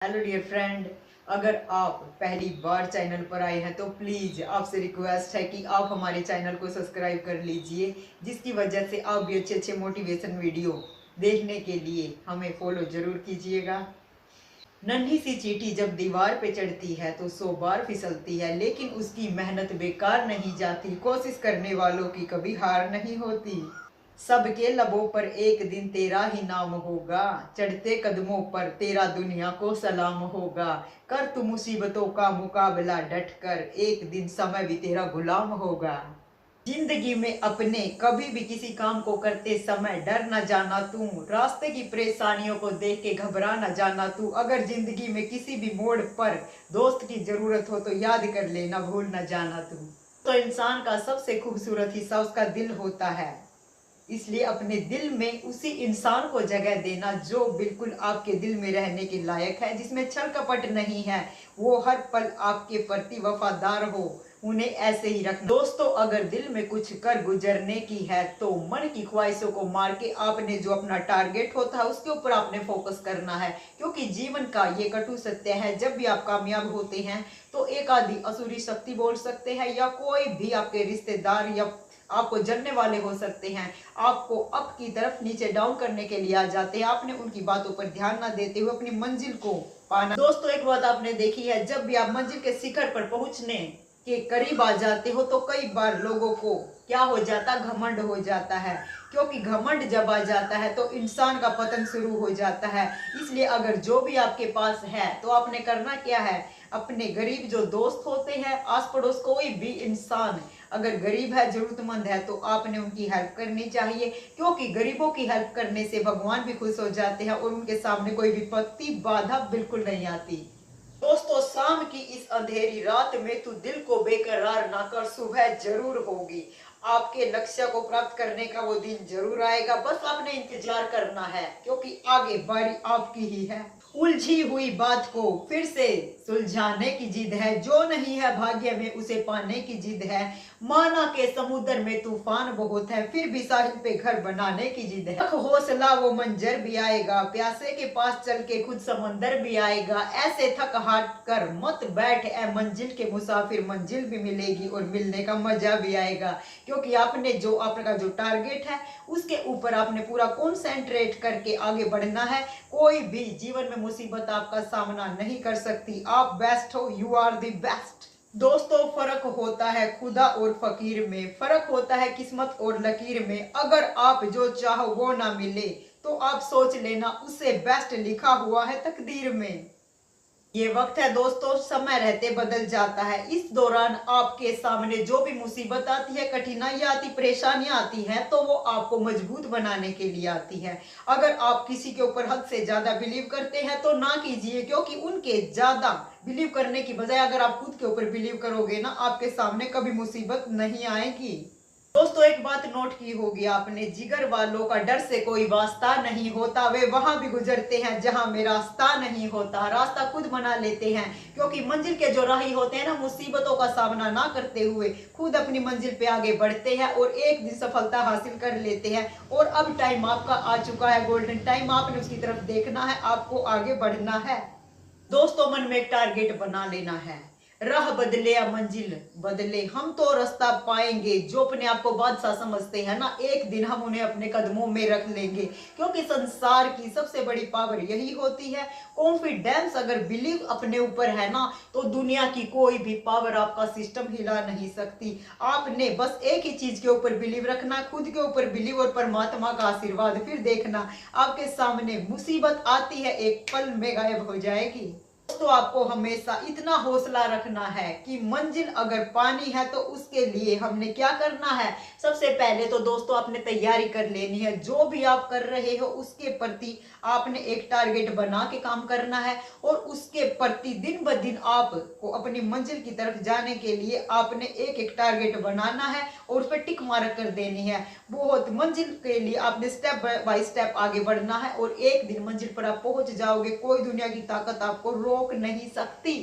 Hello dear friend, अगर आप पहली बार चैनल पर आए हैं तो प्लीज़ आपसे रिक्वेस्ट है कि आप हमारे चैनल को सब्सक्राइब कर लीजिए, जिसकी वजह से आप भी अच्छे अच्छे मोटिवेशन वीडियो देखने के लिए हमें फॉलो ज़रूर कीजिएगा। नन्ही सी चींटी जब दीवार पे चढ़ती है तो 100 बार फिसलती है, लेकिन उसकी मेहनत बेकार नहीं जाती। कोशिश करने वालों की कभी हार नहीं होती। सबके लबों पर एक दिन तेरा ही नाम होगा, चढ़ते कदमों पर तेरा दुनिया को सलाम होगा। कर तू मुसीबतों का मुकाबला डट कर, एक दिन समय भी तेरा गुलाम होगा। जिंदगी में अपने कभी भी किसी काम को करते समय डर न जाना तू, रास्ते की परेशानियों को देख के घबरा न जाना तू। अगर जिंदगी में किसी भी मोड़ पर दोस्त की जरूरत हो तो याद कर लेना, भूल न जाना तू। तो इंसान का सबसे खूबसूरत हिस्सा उसका दिल होता है, इसलिए अपने दिल में उसी इंसान को जगह देना जो बिल्कुल आपके दिल में रहने के लायक है, जिसमें छल कपट नहीं है, वो हर पल आपके प्रति वफादार हो, उन्हें ऐसे ही रखना। दोस्तों, अगर दिल में कुछ कर गुजरने की है तो मन की ख्वाहिशों को मार के आपने जो अपना टारगेट होता है उसके ऊपर आपने फोकस करना है, क्योंकि जीवन का ये कटु सत्य है, जब भी आप कामयाब होते हैं तो एक आधी असुरी शक्ति बोल सकते हैं या कोई भी आपके रिश्तेदार या आपको जानने वाले हो सकते हैं, आपको अप की तरफ नीचे डाउन करने के लिए आ जाते हैं। आपने उनकी बातों पर ध्यान न देते हुए अपनी मंजिल को पाना। दोस्तों, एक बात आपने देखी है, जब भी आप मंजिल के शिखर पर पहुंचने के करीब आ जाते हो तो कई बार लोगों को क्या हो जाता, घमंड हो जाता है, क्योंकि घमंड जब आ जाता है तो इंसान का पतन शुरू हो जाता है। इसलिए अगर जो भी आपके पास है तो आपने करना क्या है, अपने गरीब जो दोस्त होते हैं, आस पड़ोस कोई भी इंसान अगर गरीब है, जरूरतमंद है, तो आपने उनकी हेल्प करनी चाहिए, क्योंकि गरीबों की हेल्प करने से भगवान भी खुश हो जाते हैं और उनके सामने कोई विपत्ति बाधा बिल्कुल नहीं आती। दोस्तों, शाम की इस अंधेरी रात में तू दिल को बेकरार ना कर, सुबह जरूर होगी। आपके लक्ष्य को प्राप्त करने का वो दिन जरूर आएगा, बस आपने इंतजार करना है, क्योंकि आगे बारी आपकी ही है। उलझी हुई बात को फिर से सुलझाने की जिद है, जो नहीं है भाग्य में उसे पाने की जिद है। माना के समुद्र में तूफान बहुत है, फिर भी साहिल पे घर बनाने की जिद है। हौसला वो मंजर भी आएगा, प्यासे के पास चल के खुद समंदर भी आएगा। ऐसे थक हार कर मत बैठ ए मंजिल के मुसाफिर, मंजिल भी मिलेगी और मिलने का मजा भी आएगा, क्योंकि आपने जो आपका जो टारगेट है उसके ऊपर आपने पूरा कॉन्सेंट्रेट करके आगे बढ़ना है। कोई भी जीवन में मुसीबत आपका सामना नहीं कर सकती। आप बेस्ट हो, यू आर द बेस्ट। दोस्तों, फर्क होता है खुदा और फकीर में, फर्क होता है किस्मत और लकीर में। अगर आप जो चाहो वो ना मिले तो आप सोच लेना, उससे बेस्ट लिखा हुआ है तकदीर में। ये वक्त है दोस्तों, समय रहते बदल जाता है। इस दौरान आपके सामने जो भी मुसीबत आती है, कठिनाइयां आती, परेशानियां आती हैं, तो वो आपको मजबूत बनाने के लिए आती है। अगर आप किसी के ऊपर हद से ज्यादा बिलीव करते हैं तो ना कीजिए, क्योंकि उनके ज्यादा बिलीव करने की बजाय अगर आप खुद के ऊपर बिलीव करोगे ना, आपके सामने कभी मुसीबत नहीं आएगी। दोस्तों, एक बात नोट की होगी आपने, जिगर वालों का डर से कोई वास्ता नहीं होता, वे वहां भी गुजरते हैं जहां में रास्ता नहीं होता। रास्ता खुद बना लेते हैं, क्योंकि मंजिल के जो राही होते हैं ना, मुसीबतों का सामना ना करते हुए खुद अपनी मंजिल पे आगे बढ़ते हैं और एक दिन सफलता हासिल कर लेते हैं। और अब टाइम आपका आ चुका है, गोल्डन टाइम, आपने उसकी तरफ देखना है, आपको आगे बढ़ना है। दोस्तों, मन में एक टारगेट बना लेना है, राह बदले या मंजिल बदले, हम तो रास्ता पाएंगे। जो अपने आप को बादशाह समझते हैं ना, एक दिन हम उन्हें अपने कदमों में रख लेंगे, क्योंकि संसार की सबसे बड़ी पावर यही होती है, कॉन्फिडेंस। अगर बिलीव अपने ऊपर है ना, तो दुनिया की कोई भी पावर आपका सिस्टम हिला नहीं सकती। आपने बस एक ही चीज के ऊपर बिलीव रखना, खुद के ऊपर बिलीव और परमात्मा का आशीर्वाद। फिर देखना आपके सामने मुसीबत आती है, एक पल में गायब हो जाएगी। तो आपको हमेशा इतना हौसला रखना है कि मंजिल अगर पानी है तो उसके लिए हमने क्या करना है। सबसे पहले तो दोस्तों आपने तैयारी कर लेनी है, जो भी आप कर रहे हो उसके प्रति आपने एक टारगेट बना के काम करना है, और उसके प्रति दिन ब दिन आपको अपनी मंजिल की तरफ जाने के लिए आपने एक एक टारगेट बनाना है और उस पर टिक मार्क कर देनी है। बहुत मंजिल के लिए आपने स्टेप बाय स्टेप आगे बढ़ना है और एक दिन मंजिल पर आप पहुंच जाओगे, कोई दुनिया की ताकत आपको रोक नहीं सकती।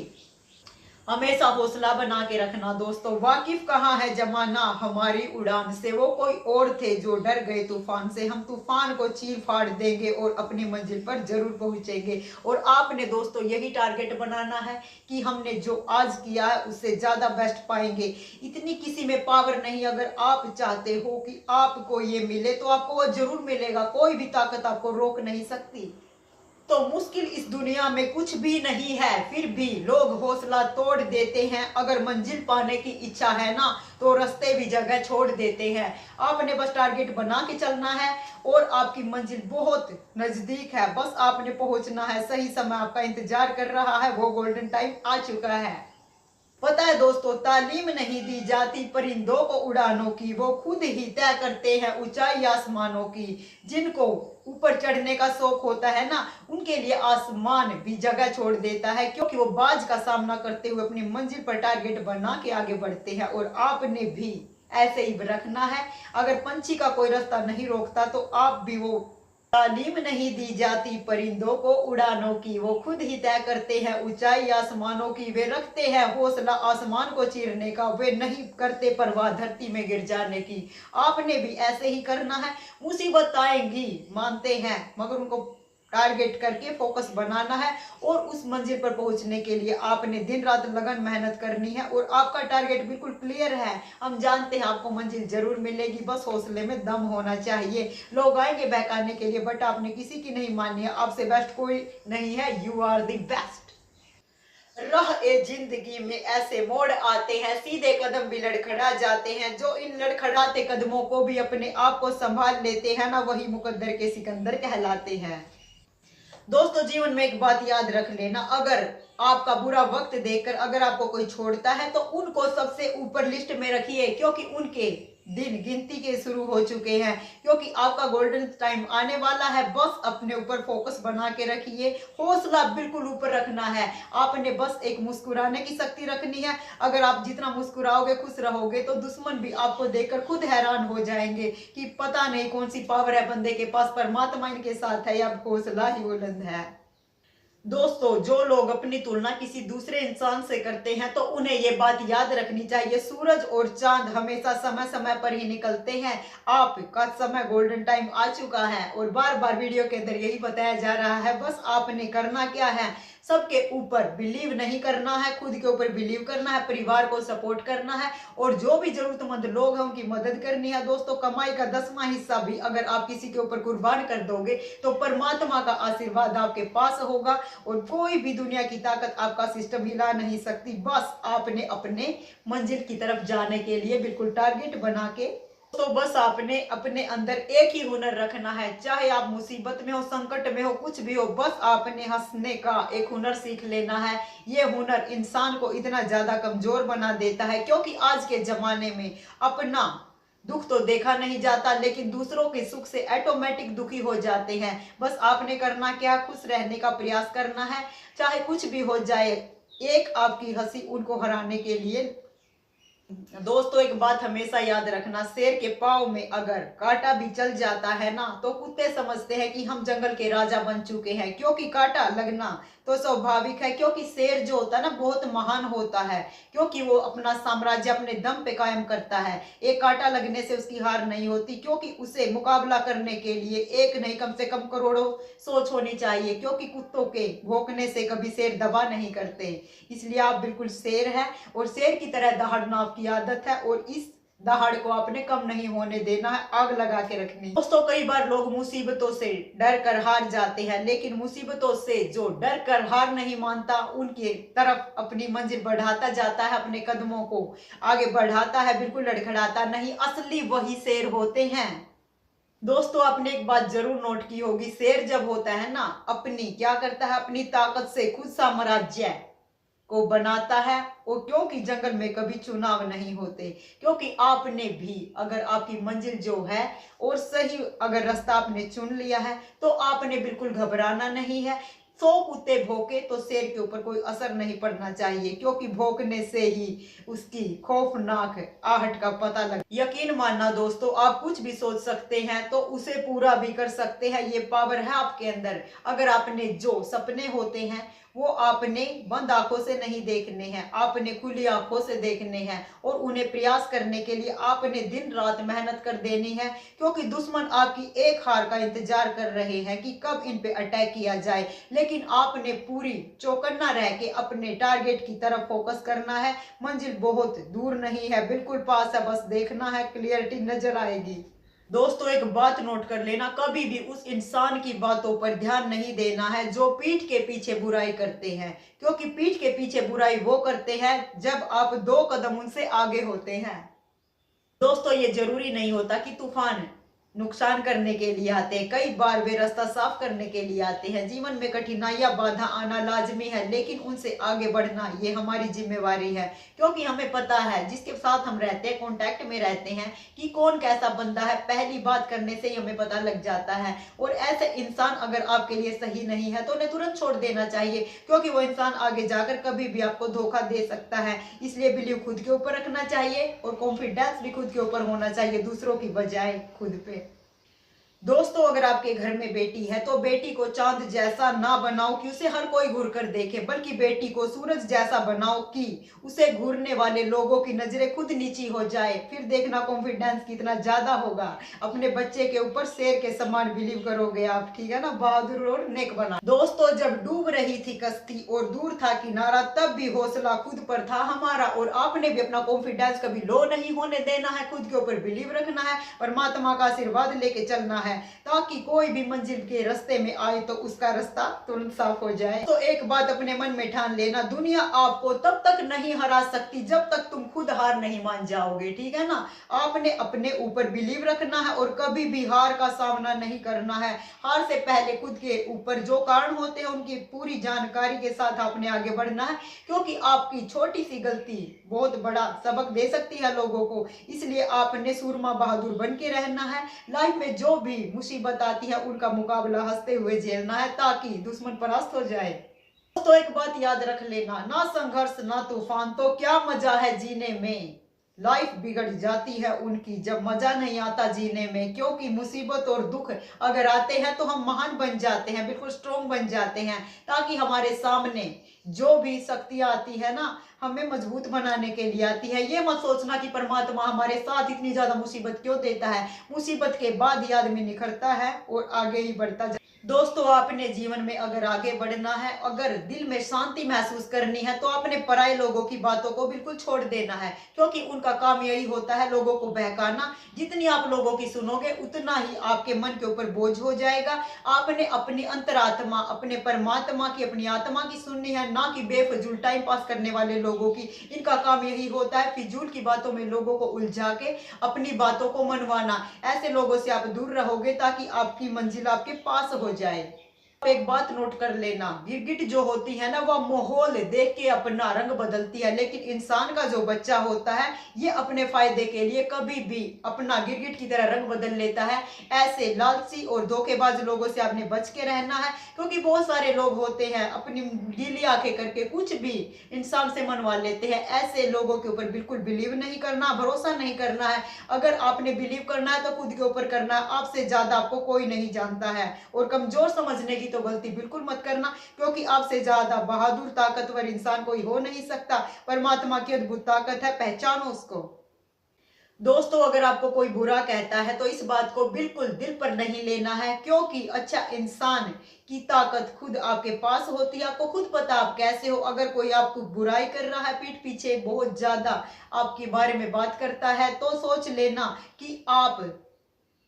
हमेशा हौसला बना के रखना दोस्तों। वाकिफ कहाँ है जमाना हमारी उड़ान से, वो कोई और थे जो डर गए तूफान से। हम तूफान को चीर फाड़ देंगे और अपनी मंजिल पर जरूर पहुंचेंगे। और आपने दोस्तों यही टारगेट बनाना है कि हमने जो आज किया है उससे ज्यादा बेस्ट पाएंगे। इतनी किसी में पावर नहीं, अगर आप चाहते हो कि आपको ये मिले तो आपको वो जरूर मिलेगा। कोई भी ताकत आपको रोक नहीं सकती। तो मुश्किल इस दुनिया में कुछ भी नहीं है, फिर भी लोग हौसला तोड़ देते हैं। अगर मंजिल पाने की इच्छा है ना तो रास्ते भी जगह छोड़ देते हैं। आपने बस टारगेट बना के चलना है और आपकी मंजिल बहुत नजदीक है। बस आपने पहुंचना है, सही समय आपका इंतजार कर रहा है, वो गोल्डन टाइम आ चुका है। पता है दोस्तों, तालीम नहीं दी जाती परिंदों को उड़ानों की, वो खुद ही तय करते हैं ऊंचाई आसमानों की। जिनको ऊपर चढ़ने का शौक होता है ना, उनके लिए आसमान भी जगह छोड़ देता है, क्योंकि वो बाज का सामना करते हुए अपनी मंजिल पर टारगेट बना के आगे बढ़ते हैं। और आपने भी ऐसे ही रखना है। अगर पंछी का कोई रास्ता नहीं रोकता तो आप भी वो तालीम नहीं दी जाती परिंदों को उड़ानों की, वो खुद ही तय करते हैं ऊंचाई आसमानों की। वे रखते हैं हौसला आसमान को चीरने का, वे नहीं करते परवाह धरती में गिर जाने की। आपने भी ऐसे ही करना है। मुसीबत आएंगी मानते हैं, मगर उनको टारगेट करके फोकस बनाना है। और उस मंजिल पर पहुंचने के लिए आपने दिन रात लगन मेहनत करनी है। और आपका टारगेट बिल्कुल क्लियर है, हम जानते हैं आपको मंजिल जरूर मिलेगी। बस हौसले में दम होना चाहिए। लोग आएंगे बहकाने के लिए, बट आपने किसी की नहीं माननी है। आपसे बेस्ट कोई नहीं है, यू आर द बेस्ट। राह ए जिंदगी में ऐसे मोड़ आते हैं, सीधे कदम भी लड़खड़ा जाते हैं। जो इन लड़खड़ाते कदमों को भी अपने आप को संभाल लेते हैं ना, वही मुकद्दर के सिकंदर कहलाते हैं। दोस्तों जीवन में एक बात याद रख लेना, अगर आपका बुरा वक्त देखकर अगर आपको कोई छोड़ता है तो उनको सबसे ऊपर लिस्ट में रखिए, क्योंकि उनके दिन गिनती के शुरू हो चुके हैं। क्योंकि आपका गोल्डन टाइम आने वाला है। बस अपने ऊपर फोकस बना के रखिए, हौसला बिल्कुल ऊपर रखना है। आपने बस एक मुस्कुराने की शक्ति रखनी है। अगर आप जितना मुस्कुराओगे, खुश रहोगे, तो दुश्मन भी आपको देखकर खुद हैरान हो जाएंगे कि पता नहीं कौन सी पावर है बंदे के पास, परमात्मा इनके साथ है या हौसला ही बुलंद है। दोस्तों जो लोग अपनी तुलना किसी दूसरे इंसान से करते हैं तो उन्हें ये बात याद रखनी चाहिए, सूरज और चांद हमेशा समय समय पर ही निकलते हैं। आपका समय गोल्डन टाइम आ चुका है और बार बार वीडियो के अंदर यही बताया जा रहा है। बस आपने करना क्या है, सबके ऊपर बिलीव नहीं करना है, खुद के ऊपर बिलीव करना है, परिवार को सपोर्ट करना है और जो भी जरूरतमंद लोग हैं उनकी मदद करनी है। दोस्तों कमाई का 10वां हिस्सा भी अगर आप किसी के ऊपर कुर्बान कर दोगे तो परमात्मा का आशीर्वाद आपके पास होगा और कोई भी दुनिया की ताकत आपका सिस्टम हिला नहीं सकती। बस आपने अपने मंजिल की तरफ जाने के लिए बिल्कुल टारगेट बना के, तो बस आपने अपने अंदर एक ही हुनर रखना है। चाहे आप मुसीबत में हो, संकट में हो, कुछ भी हो, बस आपने हंसने का एक हुनर सीख लेना है। ये हुनर इंसान को इतना ज्यादा कमजोर बना देता है, क्योंकि आज के जमाने में अपना दुख तो देखा नहीं जाता, लेकिन दूसरों के सुख से ऑटोमेटिक दुखी हो जाते हैं। बस आपने करना क्या, खुश रहने का प्रयास करना है, चाहे कुछ भी हो जाए। एक आपकी हंसी उनको हराने के लिए। दोस्तों एक बात हमेशा याद रखना, शेर के पाँव में अगर कांटा भी चल जाता है ना तो कुत्ते समझते हैं कि हम जंगल के राजा बन चुके हैं, क्योंकि कांटा लगना तो स्वाभाविक है। क्योंकि शेर जो होता है ना बहुत महान होता है, क्योंकि वो अपना साम्राज्य अपने दम पे कायम करता है। एक कांटा लगने से उसकी हार नहीं होती, क्योंकि उसे मुकाबला करने के लिए एक नहीं कम से कम करोड़ों सोच होनी चाहिए। क्योंकि कुत्तों के भौंकने से कभी शेर दबा नहीं करते। इसलिए आप बिल्कुल शेर है और शेर की तरह दहाड़ना आपकी आदत है और इस दहाड़ को आपने कम नहीं होने देना है, आग लगा के रखनी। दोस्तों कई बार लोग मुसीबतों से डर कर हार जाते हैं, लेकिन मुसीबतों से जो डर कर हार नहीं मानता उनके तरफ अपनी मंजिल बढ़ाता जाता है, अपने कदमों को आगे बढ़ाता है, बिल्कुल लड़खड़ाता नहीं। असली वही शेर होते हैं। दोस्तों आपने एक बात जरूर नोट की होगी, शेर जब होता है ना अपनी क्या करता है, अपनी ताकत से खुद साम्राज्य को बनाता है। और क्योंकि जंगल में कभी चुनाव नहीं होते, क्योंकि आपने भी अगर आपकी मंजिल जो है और सही अगर रास्ता आपने चुन लिया है तो आपने बिल्कुल घबराना नहीं है। 100 कुत्ते भौंके तो शेर के ऊपर कोई असर नहीं पड़ना चाहिए, क्योंकि भौंकने से ही उसकी खौफनाक आहट का पता लग। यकीन मानना दोस्तों, आप कुछ भी सोच सकते हैं तो उसे पूरा भी कर सकते हैं, ये पावर है आपके अंदर। अगर आपने जो सपने होते हैं वो आपने बंद आंखों से नहीं देखने हैं, आपने खुली आंखों से देखने हैं और उन्हें प्रयास करने के लिए आपने दिन रात मेहनत कर देनी है, क्योंकि दुश्मन आपकी एक हार का इंतजार कर रहे हैं कि कब इन पे अटैक किया जाए। लेकिन आपने पूरी चौकन्ना रह के अपने टारगेट की तरफ फोकस करना है। मंजिल बहुत दूर नहीं है, बिल्कुल पास है, बस देखना है, क्लियरिटी नजर आएगी। दोस्तों एक बात नोट कर लेना, कभी भी उस इंसान की बातों पर ध्यान नहीं देना है जो पीठ के पीछे बुराई करते हैं, क्योंकि पीठ के पीछे बुराई वो करते हैं जब आप 2 कदम उनसे आगे होते हैं। दोस्तों ये जरूरी नहीं होता कि तूफान नुकसान करने के लिए आते हैं, कई बार वे रास्ता साफ करने के लिए आते हैं। जीवन में कठिनाइयां बाधा आना लाजमी है, लेकिन उनसे आगे बढ़ना ये हमारी जिम्मेवारी है, क्योंकि हमें पता है जिसके साथ हम रहते हैं, कांटेक्ट में रहते हैं, कि कौन कैसा बंदा है, पहली बात करने से ही हमें पता लग जाता है। और ऐसे इंसान अगर आपके लिए सही नहीं है तो उन्हें तुरंत छोड़ देना चाहिए, क्योंकि वो इंसान आगे जाकर कभी भी आपको धोखा दे सकता है। इसलिए बिलीव खुद के ऊपर रखना चाहिए और कॉन्फिडेंस भी खुद के ऊपर होना चाहिए, दूसरों की बजाय खुद पे। दोस्तों अगर आपके घर में बेटी है तो बेटी को चांद जैसा ना बनाओ कि उसे हर कोई घूर कर देखे, बल्कि बेटी को सूरज जैसा बनाओ कि उसे घूरने वाले लोगों की नजरें खुद नीची हो जाए। फिर देखना कॉन्फिडेंस कितना ज्यादा होगा। अपने बच्चे के ऊपर शेर के समान बिलीव करोगे आप, ठीक है ना, बहादुर और नेक बना। दोस्तों जब डूब रही थी कश्ती और दूर था किनारा, तब भी हौसला खुद पर था हमारा, और आपने भी अपना कॉन्फिडेंस कभी लो नहीं होने देना है, खुद के ऊपर बिलीव रखना है, परमात्मा का आशीर्वाद लेके चलना है, ताकि कोई भी मंजिल के रास्ते में आए तो उसका रास्ता तुरंत साफ हो जाए। तो एक बात अपने मन में ठान लेना, दुनिया आपको तब तक नहीं हरा सकती जब तक तुम खुद हार नहीं मान जाओगे, ठीक है ना। आपने अपने ऊपर बिलीव रखना है और कभी भी हार का सामना नहीं करना है। हार से पहले खुद के ऊपर जो कारण होते हैं उनकी पूरी जानकारी के साथ आपने आगे बढ़ना है, क्योंकि आपकी छोटी सी गलती बहुत बड़ा सबक दे सकती है लोगों को। इसलिए आपने सूरमा बहादुर बन के रहना है। लाइफ में जो भी मुसीबत आती है उनका मुकाबला हंसते हुए झेलना है, ताकि दुश्मन परास्त हो जाए। तो एक बात याद रख लेना, ना संघर्ष ना तूफान तो क्या मजा है जीने में। लाइफ बिगड़ जाती है उनकी जब मजा नहीं आता जीने में, क्योंकि मुसीबत और दुख अगर आते हैं तो हम महान बन जाते हैं, बिल्कुल स्ट्रोंग बन जाते हैं, ताकि हमारे सामने जो भी शक्तियां आती है ना, हमें मजबूत बनाने के लिए आती है। ये मत सोचना कि परमात्मा हमारे साथ इतनी ज्यादा मुसीबत क्यों देता है, मुसीबत के बाद ही आदमी निखरता है और आगे ही बढ़ता है। दोस्तों आपने जीवन में अगर आगे बढ़ना है, अगर दिल में शांति महसूस करनी है, तो आपने पराये लोगों की बातों को बिल्कुल छोड़ देना है, क्योंकि उनका काम यही होता है लोगों को बहकाना। जितनी आप लोगों की सुनोगे उतना ही आपके मन के ऊपर बोझ हो जाएगा। आपने अपनी अंतरात्मा, अपने परमात्मा की, अपनी आत्मा की सुननी है, ना कि बेफजूल टाइम पास करने वाले लोगों की। इनका काम यही होता है फिजूल की बातों में लोगों को उलझा के अपनी बातों को मनवाना। ऐसे लोगों से आप दूर रहोगे ताकि आपकी मंजिल आपके पास हो जाए। एक बात नोट कर लेना, गिरगिट जो होती है ना, वह माहौल देख के अपना रंग बदलती है, लेकिन इंसान का जो बच्चा होता है ये अपने फायदे के लिए कभी भी अपना गिरगिट की तरह रंग बदल लेता है। ऐसे लालची और धोखेबाज लोगों से आपने बच के रहना है, क्योंकि बहुत सारे लोग होते हैं अपनी गीली आंखें करके कुछ भी इंसान से मनवा लेते हैं। ऐसे लोगों के ऊपर बिल्कुल बिलीव नहीं करना, भरोसा नहीं करना है। अगर आपने बिलीव करना है तो खुद के ऊपर करना है, आपसे ज्यादा आपको कोई नहीं जानता है। और कमजोर समझने की तो गलती बिल्कुल मत करना, क्योंकि आपसे ज्यादा बहादुर ताकतवर इंसान कोई हो नहीं सकता। परमात्मा की अद्भुत ताकत है, पहचानो उसको। दोस्तों अगर आपको कोई बुरा कहता है तो इस बात को बिल्कुल दिल पर नहीं लेना है, क्योंकि अच्छा इंसान की ताकत खुद आपके पास होती है। आपको खुद पता आप कैसे हो। अगर कोई आपको बुराई कर रहा है, पीठ पीछे बहुत ज्यादा आपके बारे में बात करता है, तो सोच लेना कि आप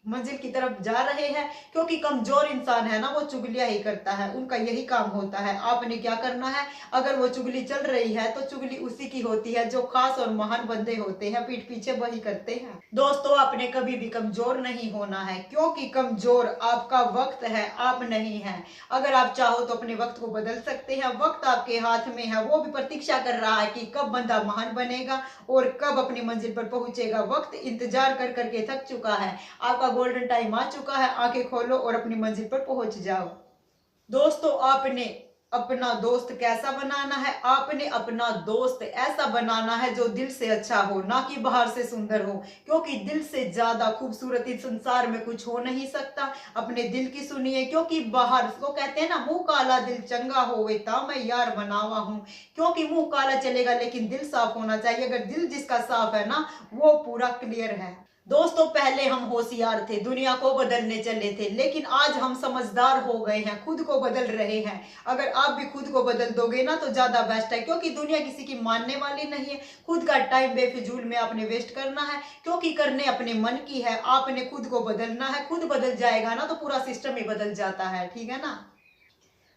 मंजिल की तरफ जा रहे हैं, क्योंकि कमजोर इंसान है ना, वो चुगलियां ही करता है, उनका यही काम होता है। आपने क्या करना है, अगर वो चुगली चल रही है तो चुगली उसी की होती है जो खास और महान बंदे होते हैं, पीठ पीछे वही करते हैं। दोस्तों आपने कभी भी कमजोर नहीं होना है, क्योंकि कमजोर आपका वक्त है, आप नहीं है। अगर आप चाहो तो अपने वक्त को बदल सकते हैं, वक्त आपके हाथ में है। वो भी प्रतीक्षा कर रहा है कि कब बंदा महान बनेगा और कब अपनी मंजिल पर पहुंचेगा। वक्त इंतजार कर करके थक चुका है, आपका गोल्डन टाइम आ चुका है। आंखें खोलो और अपनी मंजिल पर पहुंच जाओ। दोस्तों आपने अपना दोस्त कैसा बनाना है? आपने अपना दोस्त ऐसा बनाना है जो दिल से अच्छा हो, ना कि बाहर से सुंदर हो, क्योंकि दिल से ज्यादा खूबसूरत इस संसार में कुछ हो नहीं सकता। अपने दिल की सुनिए, क्योंकि बाहर को कहते हैं ना, मुंह काला दिल चंगा होवे ता मैं यार बनावा हूं। क्योंकि मुंह काला चलेगा लेकिन दिल साफ होना चाहिए। अगर दिल जिसका साफ है ना, वो पूरा क्लियर है। दोस्तों, पहले हम होशियार थे, दुनिया को बदलने चले थे, लेकिन आज हम समझदार हो गए हैं, खुद को बदल रहे हैं। अगर आप भी खुद को बदल दोगे ना तो ज्यादा बेस्ट है, क्योंकि दुनिया किसी की मानने वाली नहीं है। खुद का टाइम बेफिजूल में आपने वेस्ट करना है, क्योंकि करने अपने मन की है। आपने खुद को बदलना है, खुद बदल जाएगा ना तो पूरा सिस्टम ही बदल जाता है। ठीक है ना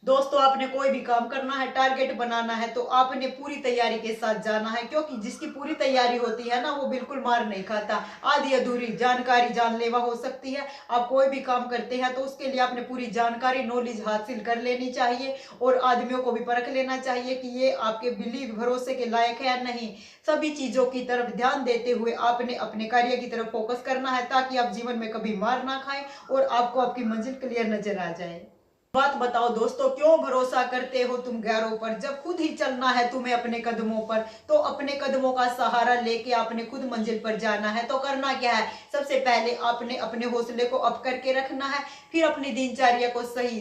दोस्तों, आपने कोई भी काम करना है, टारगेट बनाना है, तो आपने पूरी तैयारी के साथ जाना है, क्योंकि जिसकी पूरी तैयारी होती है ना, वो बिल्कुल मार नहीं खाता। आधी अधूरी जानकारी जानलेवा हो सकती है। आप कोई भी काम करते हैं तो उसके लिए आपने पूरी जानकारी, नॉलेज हासिल कर लेनी चाहिए, और आदमियों को भी परख लेना चाहिए कि ये आपके बिलीव, भरोसे के लायक है या नहीं। सभी चीजों की तरफ ध्यान देते हुए आपने अपने कार्य की तरफ फोकस करना है, ताकि आप जीवन में कभी मार ना खाएं और आपको आपकी मंजिल क्लियर नजर आ जाए। बात बताओ दोस्तों, क्यों भरोसा करते हो तुम गैरों पर, जब खुद ही चलना है तुम्हें अपने कदमों पर? तो अपने कदमों का सहारा लेके आपने खुद मंजिल पर जाना है। तो करना क्या है? सबसे पहले आपने अपने हौसले को अप करके रखना है, फिर अपनी दिनचर्या को सही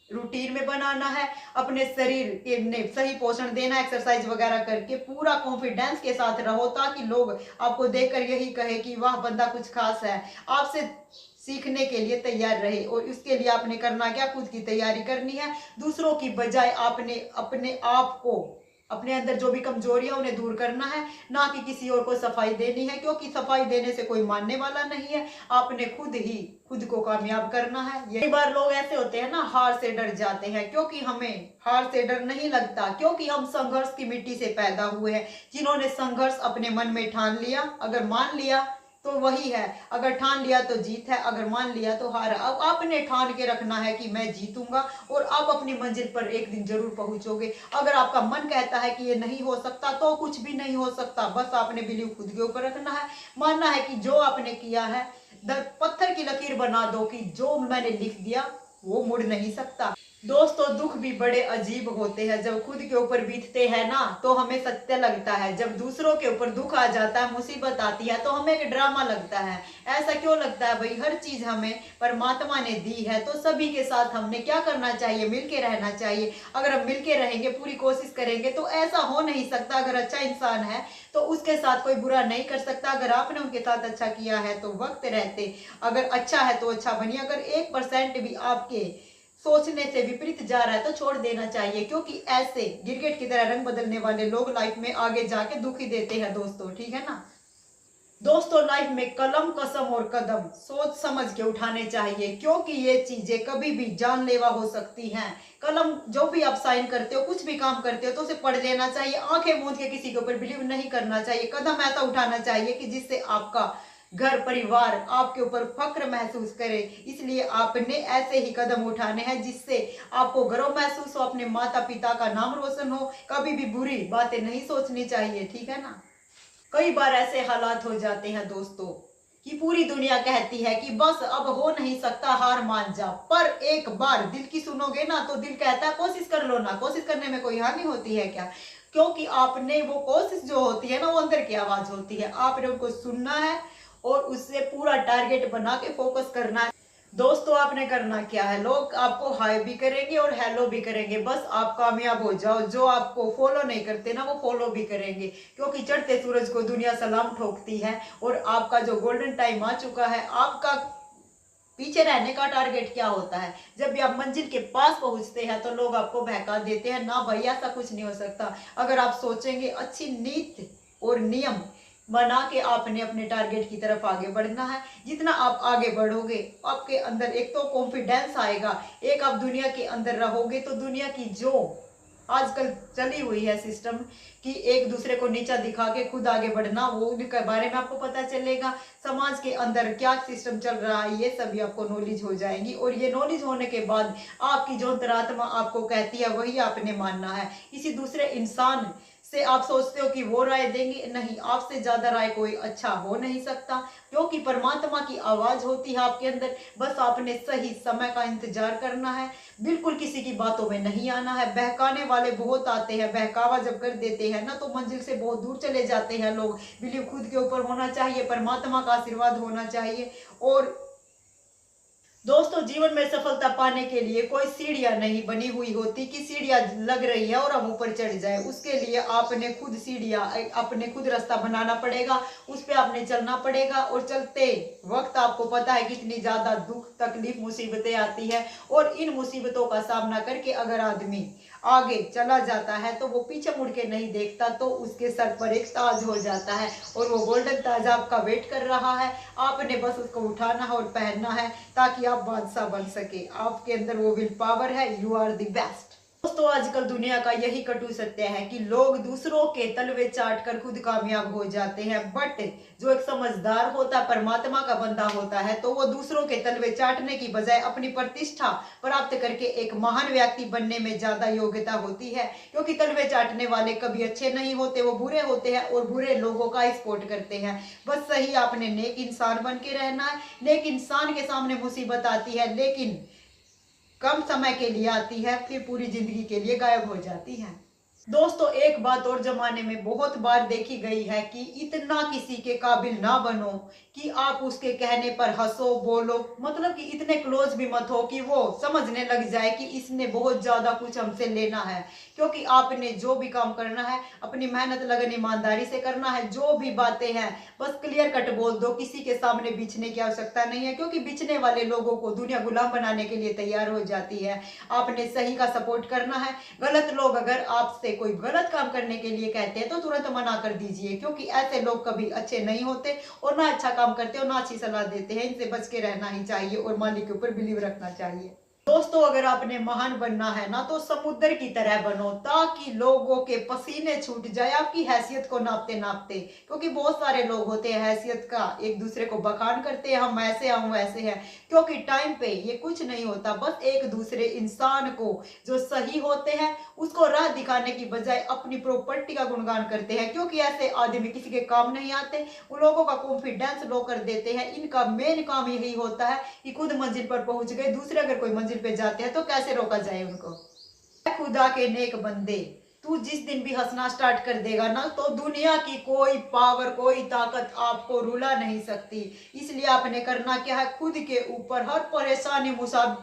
रूटीन में बनाना है, अपने शरीर के सही पोषण देना, एक्सरसाइज वगैरह करके पूरा कॉन्फिडेंस के साथ रहो, ताकि लोग आपको देखकर यही कहे कि वाह, बंदा कुछ खास है, आपसे सीखने के लिए तैयार रहे। और इसके लिए आपने करना क्या? खुद की तैयारी करनी है। दूसरों की बजाय आपने अपने आप को, अपने अंदर जो भी कमजोरियां उन्हें दूर करना है, ना कि किसी और को सफाई देनी है, क्योंकि सफाई देने से कोई मानने वाला नहीं है। आपने खुद ही खुद को कामयाब करना है। कई बार लोग ऐसे होते हैं ना, हार से डर जाते हैं, क्योंकि हमें हार से डर नहीं लगता, क्योंकि हम संघर्ष की मिट्टी से पैदा हुए हैं। जिन्होंने संघर्ष अपने मन में ठान लिया, अगर मान लिया तो वही है, अगर ठान लिया तो जीत है, अगर मान लिया तो हार है। अब आपने ठान के रखना है कि मैं जीतूंगा, और आप अपनी मंजिल पर एक दिन जरूर पहुंचोगे। अगर आपका मन कहता है कि ये नहीं हो सकता, तो कुछ भी नहीं हो सकता। बस आपने बिलीव खुद के ऊपर रखना है, मानना है कि जो आपने किया है, पत्थर की लकीर बना दो कि जो मैंने लिख दिया वो मुड़ नहीं सकता। दोस्तों, दुख भी बड़े अजीब होते हैं। जब खुद के ऊपर बीतते हैं ना तो हमें सत्य लगता है, जब दूसरों के ऊपर दुख आ जाता है, मुसीबत आती है, तो हमें एक ड्रामा लगता है। ऐसा क्यों लगता है भाई? हर चीज हमें परमात्मा ने दी है, तो सभी के साथ हमने क्या करना चाहिए? मिलके रहना चाहिए। अगर हम मिलके रहेंगे, पूरी कोशिश करेंगे, तो ऐसा हो नहीं सकता। अगर अच्छा इंसान है तो उसके साथ कोई बुरा नहीं कर सकता। अगर आपने उनके साथ अच्छा किया है तो वक्त रहते, अगर अच्छा है तो अच्छा बनिए। अगर 1% भी आपके सोचने से विपरीत जा रहा है तो छोड़ देना चाहिए, क्योंकि ऐसे गिरगिट की तरह रंग बदलने वाले लोग लाइफ में आगे जाके दुख ही देते हैं दोस्तों। ठीक है ना दोस्तों, लाइफ में कलम, कसम और कदम सोच समझ के उठाने चाहिए, क्योंकि ये चीजें कभी भी जानलेवा हो सकती हैं। कलम, जो भी आप साइन करते हो, कुछ भी काम करते हो, तो उसे पढ़ लेना चाहिए। आंखें मूंद के किसी के ऊपर बिलीव नहीं करना चाहिए। कदम ऐसा उठाना चाहिए कि जिससे आपका घर परिवार आपके ऊपर फक्र महसूस करे। इसलिए आपने ऐसे ही कदम उठाने हैं जिससे आपको गर्व महसूस हो, अपने माता पिता का नाम रोशन हो। कभी भी बुरी बातें नहीं सोचनी चाहिए। ठीक है ना कई बार ऐसे हालात हो जाते हैं दोस्तों कि पूरी दुनिया कहती है कि बस अब हो नहीं सकता, हार मान जा। पर एक बार दिल की सुनोगे ना तो दिल कहता है कोशिश कर लो ना। कोशिश करने में कोई हानि होती है क्या? क्योंकि आपने वो कोशिश जो होती है ना, वो अंदर की आवाज होती है। आपने उनको सुनना है और उससे पूरा टारगेट बना के फोकस करना है। दोस्तों, आपने करना क्या है? लोग आपको हाई भी करेंगे और हेलो भी करेंगे, बस आप कामयाब हो जाओ। जो आपको फॉलो नहीं करते ना, वो फॉलो भी करेंगे, क्योंकि चढ़ते सूरज को दुनिया सलाम ठोकती है। और आपका जो गोल्डन टाइम आ चुका है। आपका पीछे रहने का टारगेट क्या होता है? जब भी आप मंजिल के पास पहुंचते हैं तो लोग आपको बहका देते हैं, ना भाई ऐसा कुछ नहीं हो सकता। अगर आप सोचेंगे, अच्छी नीति और नियम बना के आपने अपने टारगेट की तरफ आगे बढ़ना है। जितना आप आगे बढ़ोगे, आपके अंदर एक तो कॉन्फिडेंस आएगा, एक आप दुनिया के अंदर रहोगे तो दुनिया की जो आजकल चली हुई है सिस्टम कि एक दूसरे को नीचा दिखा के खुद आगे बढ़ना, वो उनके बारे में आपको पता चलेगा। समाज के अंदर क्या सिस्टम चल रहा है, ये सभी आपको नॉलेज हो जाएंगी। और ये नॉलेज होने के बाद आपकी जो अंतरात्मा आपको कहती है वही आपने मानना है। किसी दूसरे इंसान से आप सोचते हो कि वो राय देंगे, नहीं, आपसे ज्यादा राय कोई अच्छा हो नहीं सकता, क्योंकि परमात्मा की आवाज होती है आपके अंदर। बस आपने सही समय का इंतजार करना है, बिल्कुल किसी की बातों में नहीं आना है। बहकाने वाले बहुत आते हैं, बहकावा जब कर देते हैं ना तो मंजिल से बहुत दूर चले जाते हैं लोग। बिलीव खुद के ऊपर होना चाहिए, परमात्मा का आशीर्वाद होना चाहिए। और दोस्तों, जीवन में सफलता पाने के लिए कोई सीढ़ियां नहीं बनी हुई होती कि सीढ़ियां लग रही है और हम ऊपर चढ़ जाए। उसके लिए आपने खुद सीढ़ियां, अपने खुद रास्ता बनाना पड़ेगा, उस पे आपने चलना पड़ेगा। और चलते वक्त आपको पता है कितनी ज्यादा दुख तकलीफ मुसीबतें आती है, और इन मुसीबतों का सामना करके अगर आदमी आगे चला जाता है तो वो पीछे मुड़ के नहीं देखता, तो उसके सर पर एक ताज हो जाता है, और वो गोल्डन ताज आपका वेट कर रहा है। आपने बस उसको उठाना है और पहनना है, ताकि आप बादशाह बन सके। आपके अंदर वो विल पावर है, यू आर द बेस्ट। दोस्तों, आजकल दुनिया का यही कटु सत्य है कि लोग दूसरों के तलवे चाट कर खुद कामयाब हो जाते हैं, बट जो एक समझदार होता है, परमात्मा का बंदा होता है, तो वो दूसरों के तलवे चाटने की बजाय अपनी प्रतिष्ठा प्राप्त करके एक महान व्यक्ति बनने में ज्यादा योग्यता होती है। क्योंकि तलवे चाटने वाले कभी अच्छे नहीं होते, वो बुरे होते हैं और बुरे लोगों का सपोर्ट करते हैं। बस सही आपने नेक इंसान बन के रहना है। नेक इंसान के सामने मुसीबत आती है, लेकिन कम समय के लिए आती है, फिर पूरी जिंदगी के लिए गायब हो जाती है। दोस्तों, एक बात और जमाने में बहुत बार देखी गई है कि इतना किसी के काबिल ना बनो कि आप उसके कहने पर हंसो बोलो, मतलब कि इतने क्लोज भी मत हो कि वो समझने लग जाए कि इसने बहुत ज्यादा कुछ हमसे लेना है। क्योंकि आपने जो भी काम करना है अपनी मेहनत लगन ईमानदारी से करना है। जो भी बातें हैं बस क्लियर कट बोल दो, किसी के सामने बिछने की आवश्यकता नहीं है, क्योंकि बिछने वाले लोगों को दुनिया गुलाम बनाने के लिए तैयार हो जाती है। आपने सही का सपोर्ट करना है। गलत लोग अगर आपसे कोई गलत काम करने के लिए कहते हैं तो तुरंत मना कर दीजिए, क्योंकि ऐसे लोग कभी अच्छे नहीं होते और ना अच्छा काम करते और ना अच्छी सलाह देते हैं। इनसे बच के रहना ही चाहिए और मालिक के ऊपर बिलीव रखना चाहिए। दोस्तों, अगर आपने महान बनना है ना तो समुद्र की तरह बनो, ताकि लोगों के पसीने छूट जाए आपकी हैसियत को नापते नापते। क्योंकि बहुत सारे लोग होते हैं हैसियत का एक दूसरे को बखान करते हैं, हम ऐसे हम वैसे हैं। क्योंकि टाइम पे ये कुछ नहीं होता, बस एक दूसरे इंसान को जो सही होते हैं उसको राह दिखाने की बजाय अपनी प्रॉपर्टी का गुणगान करते हैं। क्योंकि ऐसे आदमी किसी के काम नहीं आते, उन लोगों का कॉन्फिडेंस लो कर देते हैं। इनका मेन काम यही होता है कि खुद मंजिल पर पहुंच गए, दूसरे अगर कोई मंजिल पे जाते हैं तो कैसे रोका जाए उनको। खुदा के नेक बंदे, तू जिस दिन भी हंसना स्टार्ट कर देगा ना तो दुनिया की कोई पावर कोई ताकत आपको रुला नहीं सकती। इसलिए आपने करना क्या है, खुद के ऊपर हर परेशानी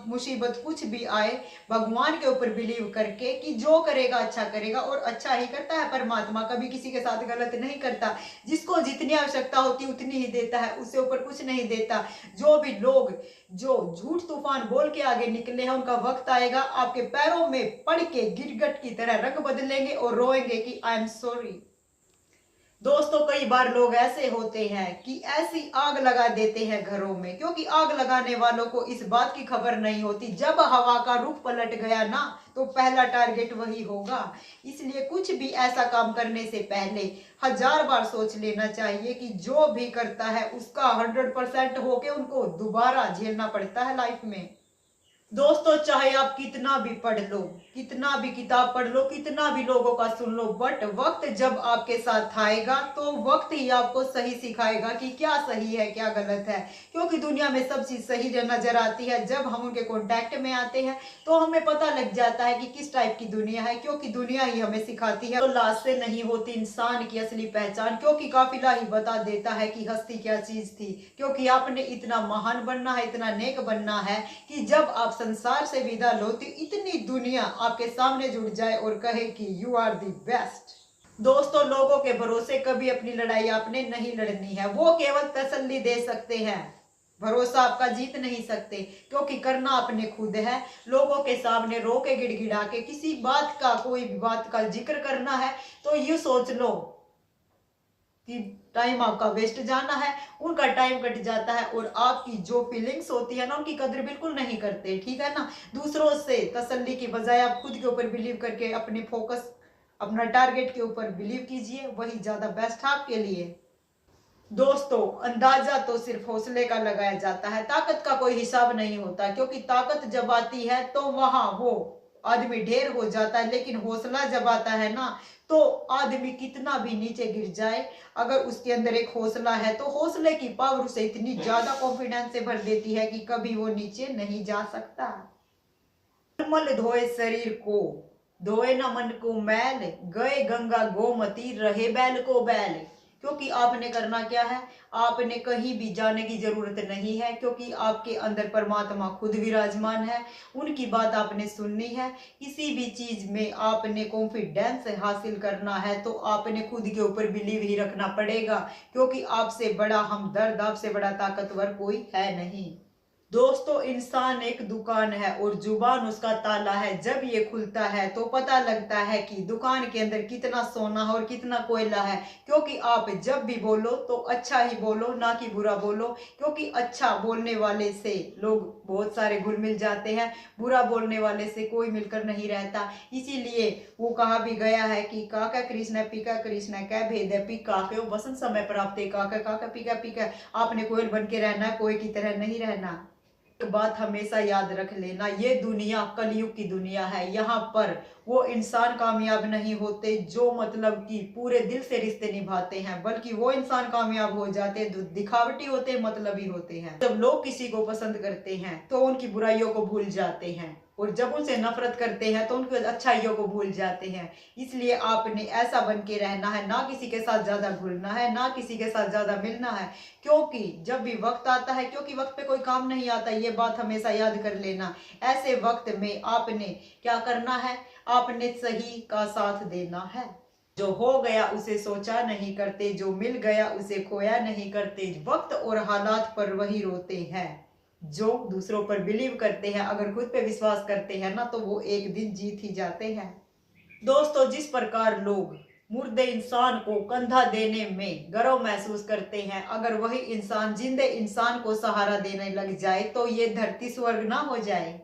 मुसीबत कुछ भी आए भगवान के ऊपर बिलीव करके कि जो करेगा अच्छा करेगा, और अच्छा ही करता है परमात्मा, कभी किसी के साथ गलत नहीं करता। जिसको जितनी आवश्यकता होती उतनी ही देता है, उससे ऊपर कुछ नहीं देता। जो भी लोग जो झूठ तूफान बोल के आगे निकले हैं उनका वक्त आएगा आपके पैरों में पड़ के गिरगट की तरह रंग बदलेंगे और रोएंगे कि आई एम सॉरी। दोस्तों, कई बार लोग ऐसे होते हैं कि ऐसी आग लगा देते हैं घरों में, क्योंकि आग लगाने वालों को इस बात की खबर नहीं होती जब हवा का रुख पलट गया ना तो पहला टारगेट वही होगा। इसलिए कुछ भी ऐसा काम करने से पहले 1000 बार सोच लेना चाहिए कि जो भी करता है उसका 100% होके उनको दोबारा झेलना पड़ता है लाइफ में। दोस्तों, चाहे आप कितना भी पढ़ लो, कितना भी किताब पढ़ लो, कितना भी लोगों का सुन लो, बट वक्त जब आपके साथ आएगा तो वक्त ही आपको सही सिखाएगा कि क्या सही है क्या गलत है। क्योंकि दुनिया में सब चीज सही नजर आती है, जब हम उनके कांटेक्ट में आते हैं तो हमें पता लग जाता है कि किस टाइप की दुनिया है, क्योंकि दुनिया ही हमें सिखाती है। तो लाश से नहीं होती इंसान की असली पहचान, क्योंकि काफिला ही बता देता है कि हस्ती क्या चीज थी। क्योंकि आपने इतना महान बनना है, इतना नेक बनना है कि जब आप संसार से विदा लो तो इतनी दुनिया आपके सामने जुट जाए और कहे कि यू आर द बेस्ट। दोस्तों, लोगों के भरोसे कभी अपनी लड़ाई आपने नहीं लड़नी है, वो केवल तसल्ली दे सकते हैं, भरोसा आपका जीत नहीं सकते। क्योंकि करना अपने खुद है। लोगों के सामने रो के गिड़गिड़ा के किसी बात का कोई बात का जिक्र करना है तो ये सोच लो कि टाइम आपका वेस्ट जाना है, उनका टाइम कट जाता है और आपकी जो फीलिंग्स होती है ना उनकी कदर बिल्कुल नहीं करते, ठीक है ना। दूसरों से तसल्ली की बजाय आप खुद के ऊपर बिलीव करके अपने फोकस अपना टारगेट के ऊपर बिलीव कीजिए, वही ज्यादा बेस्ट है आपके लिए। दोस्तों, अंदाजा तो सिर्फ हौसले का लगाया जाता है, ताकत का कोई हिसाब नहीं होता। क्योंकि ताकत जब आती है तो वहां वो आदमी ढेर हो जाता है, लेकिन हौसला जब आता है ना तो आदमी कितना भी नीचे गिर जाए, अगर उसके अंदर एक हौसला है तो हौसले की पावर उसे इतनी ज्यादा कॉन्फिडेंस से भर देती है कि कभी वो नीचे नहीं जा सकता। निर्मल धोए शरीर को, धोए न मन को मैल, गए गंगा गोमती, रहे बैल को बैल। क्योंकि आपने करना क्या है, आपने कहीं भी जाने की जरूरत नहीं है, क्योंकि आपके अंदर परमात्मा खुद विराजमान है। उनकी बात आपने सुननी है। किसी भी चीज में आपने कॉन्फिडेंस हासिल करना है तो आपने खुद के ऊपर बिलीव ही रखना पड़ेगा, क्योंकि आपसे बड़ा हमदर्द, आपसे बड़ा ताकतवर कोई है नहीं। दोस्तों, इंसान एक दुकान है और जुबान उसका ताला है। जब ये खुलता है तो पता लगता है कि दुकान के अंदर कितना सोना है और कितना कोयला है। क्योंकि आप जब भी बोलो तो अच्छा ही बोलो, ना कि बुरा बोलो, क्योंकि अच्छा बोलने वाले से लोग बहुत सारे घुल मिल जाते हैं, बुरा बोलने वाले से कोई मिलकर नहीं रहता। इसीलिए वो कहा भी गया है कि काका कृष्ण पिका कृष्ण कै भेद पिका के वसंत समय प्राप्त काका काका पिका पिका। आपने कोयल बन के रहना है, कोई की तरह नहीं रहना। बात हमेशा याद रख लेना, ये दुनिया कलयुग की दुनिया है। यहाँ पर वो इंसान कामयाब नहीं होते जो मतलब कि पूरे दिल से रिश्ते निभाते हैं, बल्कि वो इंसान कामयाब हो जाते हैं जो दिखावटी होते, मतलबी होते हैं। जब लोग किसी को पसंद करते हैं तो उनकी बुराइयों को भूल जाते हैं, और जब उनसे नफरत करते हैं तो उनकी अच्छाइयों को भूल जाते हैं। इसलिए आपने ऐसा बन के रहना है, ना किसी के साथ ज्यादा घुलना है, ना किसी के साथ ज्यादा मिलना है। क्योंकि जब भी वक्त आता है, क्योंकि वक्त पे कोई काम नहीं आता, ये बात हमेशा याद कर लेना। ऐसे वक्त में आपने क्या करना है, आपने सही का साथ देना है। जो हो गया उसे सोचा नहीं करते, जो मिल गया उसे खोया नहीं करते। वक्त और हालात पर वही रोते हैं जो दूसरों पर बिलीव करते हैं। अगर खुद पे विश्वास करते हैं ना तो वो एक दिन जीत ही जाते हैं। दोस्तों, जिस प्रकार लोग मुर्दे इंसान को कंधा देने में गर्व महसूस करते हैं, अगर वही इंसान जिंदे इंसान को सहारा देने लग जाए तो ये धरती स्वर्ग ना हो जाए।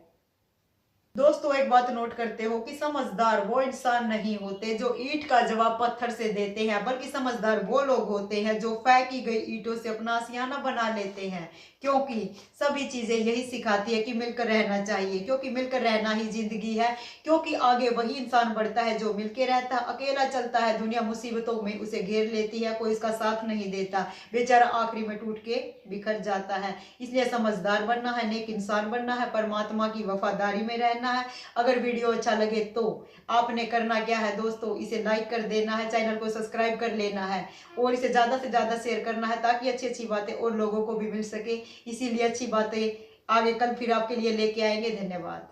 दोस्तों, एक बात नोट करते हो कि समझदार वो इंसान नहीं होते जो ईंट का जवाब पत्थर से देते हैं, बल्कि समझदार वो लोग होते हैं जो फेंकी गई ईंटों से अपना आशियाना बना लेते हैं। क्योंकि सभी चीजें यही सिखाती है कि मिलकर रहना चाहिए, क्योंकि मिलकर रहना ही जिंदगी है। क्योंकि आगे वही इंसान बढ़ता है जो मिलकर रहता है। अकेला चलता है, दुनिया मुसीबतों में उसे घेर लेती है, कोई इसका साथ नहीं देता, बेचारा आखिरी में टूट के बिखर जाता है। इसलिए समझदार बनना है, नेक इंसान बनना है, परमात्मा की वफादारी में रहना है। अगर वीडियो अच्छा लगे तो आपने करना क्या है दोस्तों, इसे लाइक कर देना है, चैनल को सब्सक्राइब कर लेना है, और इसे ज्यादा से ज्यादा शेयर करना है, ताकि अच्छी अच्छी बातें और लोगों को भी मिल सके। इसीलिए अच्छी बातें आगे कल फिर आपके लिए लेके आएंगे। धन्यवाद।